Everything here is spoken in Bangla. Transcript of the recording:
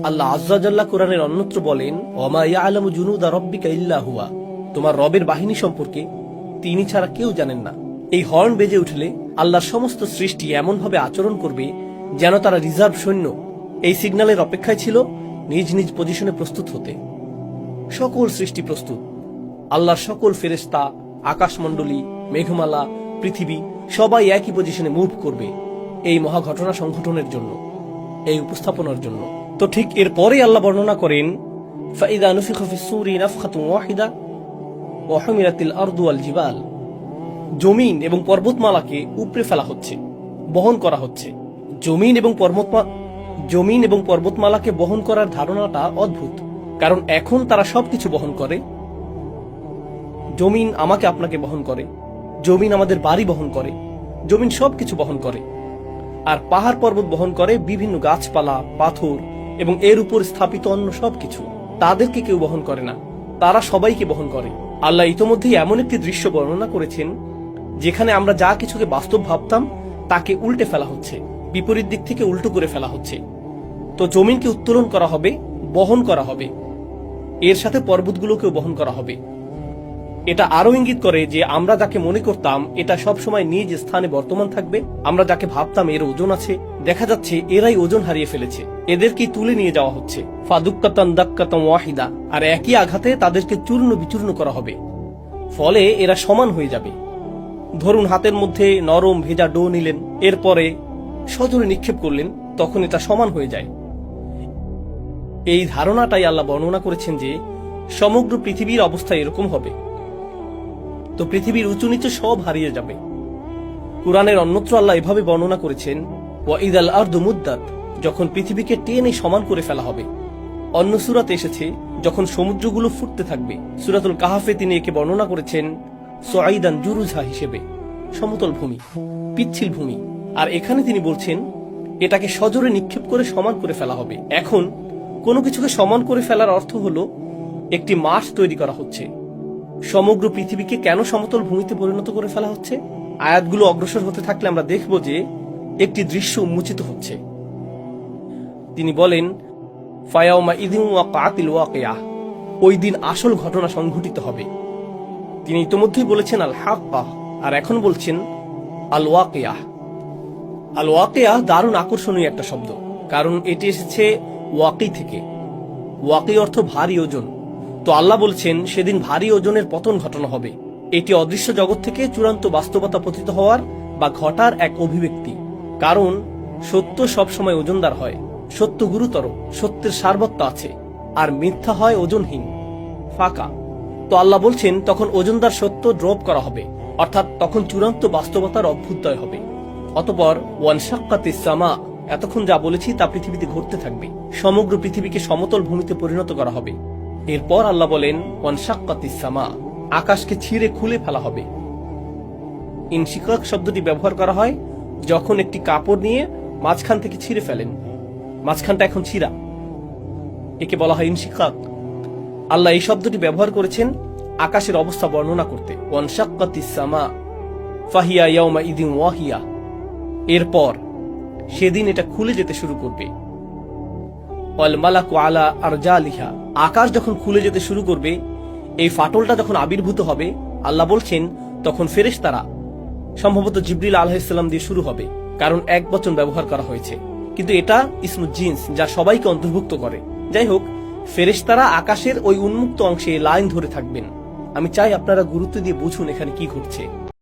আল্লাহ আজ্জা জাল্লা কোরআনের অন্যত্র বলেন, ওমা ইয়ালামু জুনুদা রাব্বিকা ইল্লা হুয়া, তোমার রবের বাহিনী সম্পর্কে তিনি ছাড়া কেউ জানেন না। এই হর্ন বেজে উঠলে আল্লাহর সমস্ত সৃষ্টি এমনভাবে আচরণ করবে যেন তারা রিজার্ভ সৈন্য। এই সিগন্যালের অপেক্ষায় ছিল নিজ নিজ পজিশনে প্রস্তুত হতে। সকল সৃষ্টি প্রস্তুত। আল্লাহর সকল ফেরেশতা, আকাশমণ্ডলী, মেঘমালা, পৃথিবী সবাই একই পজিশনে মুভ করবে এই মহা ঘটনা সংঘটনের জন্য, এই উপস্থাপনার জন্য। তো ঠিক এরপরে আল্লাহ বর্ণনা করেন, ফাইদা নুফিখা ফিস-সূরি নাফখাতুন ওয়াহিদা ওয়া হুমিলাতিল আরদু ওয়াল জিবাল, জমিন এবং পর্বতমালাকে উপড়ে ফেলা হচ্ছে, বহন করা হচ্ছে। জমিন এবং পর্বতমালাকে বহন করার ধারণাটা অদ্ভুত, কারণ এখন তারা সবকিছু বহন করে। জমিন আমাকে আপনাকে বহন করে, জমিন আমাদের বাড়ি বহন করে, জমিন সবকিছু বহন করে। আর পাহাড় পর্বত বহন করে বিভিন্ন গাছপালা, পাথর এবং এর উপর স্থাপিত অন্য সবকিছু। তাদেরকে কেউ বহন করে না, তারা সবাইকে বহন করে। আল্লাহ ইতোমধ্যেই এমন একটি দৃশ্য বর্ণনা করেছেন যেখানে আমরা যা কিছুকে বাস্তব ভাবতাম তাকে উল্টে ফেলা হচ্ছে, বিপরীত দিক থেকে উল্টো করে ফেলা হচ্ছে। তো জমিনকে উত্তোলন করা হবে, বহন করা হবে, এর সাথে পর্বতগুলোকেও বহন করা হবে। এটা আরো ইঙ্গিত করে যে আমরা যাকে মনে করতাম এটা সব সময় নিজ স্থানে বর্তমান থাকবে, আমরা যাকে ভাবতাম এর ওজন আছে, দেখা যাচ্ছে এরাই ওজন হারিয়ে ফেলেছে, এদেরকে তুলে নিয়ে যাওয়া হচ্ছে। ফাদুক্কাতান দাক্কাতান ওয়াহিদা, আর একই আঘাতে তাদেরকে চূর্ণ বিচূর্ণ করা হবে, ফলে এরা সমান হয়ে যাবে। ধরুন হাতের মধ্যে নরম ভেজা ডো নিলেন, এরপরে সজোরে নিক্ষেপ করলেন, তখন এটা সমান হয়ে যায়। এই ধারণাটাই আল্লাহ বর্ণনা করেছেন যে সমগ্র পৃথিবীর অবস্থা এরকম হবে। তো পৃথিবীর উঁচু নিচে সব হারিয়ে যাবে। কুরআনের অন্যত্র আল্লাহ এভাবে বর্ণনা করেছেন, ওয়াইদাল আরদু মুদ্দাত, যখন পৃথিবীকে টেনে সমান করে ফেলা হবে। অন্য সূরাতে এসেছে যখন সমুদ্রগুলো ফুটতে থাকবে। সূরাতুল কাহাফে তিনি একে বর্ণনা করেছেন সুআইদান জুরুজা হিসেবে, সমতল ভূমি, পিচ্ছিল ভূমি। আর এখানে তিনি বলছেন এটাকে সজোরে নিক্ষেপ করে সমান করে ফেলা হবে। এখন কোনো কিছুকে সমান করে ফেলার অর্থ হলো একটি মাস তৈরি করা হচ্ছে। সমগ্র পৃথিবীকে কেন সমতল ভূমিতে পরিণত করে ফেলা হচ্ছে? আয়াতগুলো অগ্রসর হতে থাকলে আমরা দেখব যে একটি দৃশ্য উন্মোচিত হচ্ছে। তিনি বলেন, ফায়াউমা ইযিন ওয়াকাতিল ওয়াকিয়া, ওই দিন আসল ঘটনা সংঘটিত হবে। তিনি ইতোমধ্যেই বলেছেন আল হাক্কা, আর এখন বলছেন আল ওয়াকিয়া। আল ওয়াকিয়া দারুণ আকর্ষণীয় একটা শব্দ, কারণ এটি এসেছে ওয়াকি থেকে। ওয়াকি অর্থ ভারী ওজন। তো আল্লাহ বলছেন সেদিন ভারী ওজনের পতন ঘটানো হবে। এটি অদৃশ্য জগৎ থেকে চূড়ান্ত বাস্তবতা পতিত হওয়ার বা ঘটার এক অভিব্যক্তি। কারণ সত্য সবসময় ওজনদার হয়, সত্য গুরুতর, সত্যের সারবত্য আছে, আর মিথ্যা হয় ওজনহীন, ফাঁকা। তো আল্লাহ বলছেন তখন ওজনদার সত্য ড্রপ করা হবে, অর্থাৎ তখন চূড়ান্ত বাস্তবতার অভ্যুদয় হবে। অতঃপর ওয়ানশাক্কাতিস সামা, এতক্ষণ যা বলেছি তা পৃথিবীতে ঘটতে থাকবে। সমগ্র পৃথিবীকে সমতল ভূমিতে পরিণত করা হবে। এরপর আল্লাহ বলেন ওয়ানশাক্কাতিস সামা, আকাশকে ছিঁড়ে খুলে ফেলা হবে। ইনশিকাক শব্দটি ব্যবহার করা হয় যখন একটি কাপড় নিয়ে মাঝখান থেকে ছিঁড়ে ফেলেন, মাঝখানটা এখন ছিঁড়া, একে বলা হয় ইনশিকাক। আল্লাহ এই শব্দটি ব্যবহার করেছেন আকাশের অবস্থা বর্ণনা করতে। ওয়ানশাক্কাতিস সামা ফাহিয়া ইয়াউমা ইযিন ওয়াহিয়া, এরপর সেদিন এটা খুলে যেতে শুরু করবে। ওয়াল মালাকু আলা আরজালিহা, আকাশ যখন খুলে যেতে শুরু করবে, এই ফাটলটা যখন আবির্ভূত হবে, আল্লাহ বলছেন তখন ফেরেশতারা, সম্ভবত জিবরিল আলাইহিস সালাম দিয়ে শুরু হবে, কারণ এক বচন ব্যবহার করা হয়েছে, কিন্তু এটা ইসমু জিন্স, যা সবাইকে অন্তর্ভুক্ত করে। যাই হোক, ফেরেশতারা আকাশের ওই উন্মুক্ত অংশে লাইন ধরে থাকবেন। আমি চাই আপনারা গুরুত্ব দিয়ে বুঝুন এখানে কি ঘটছে।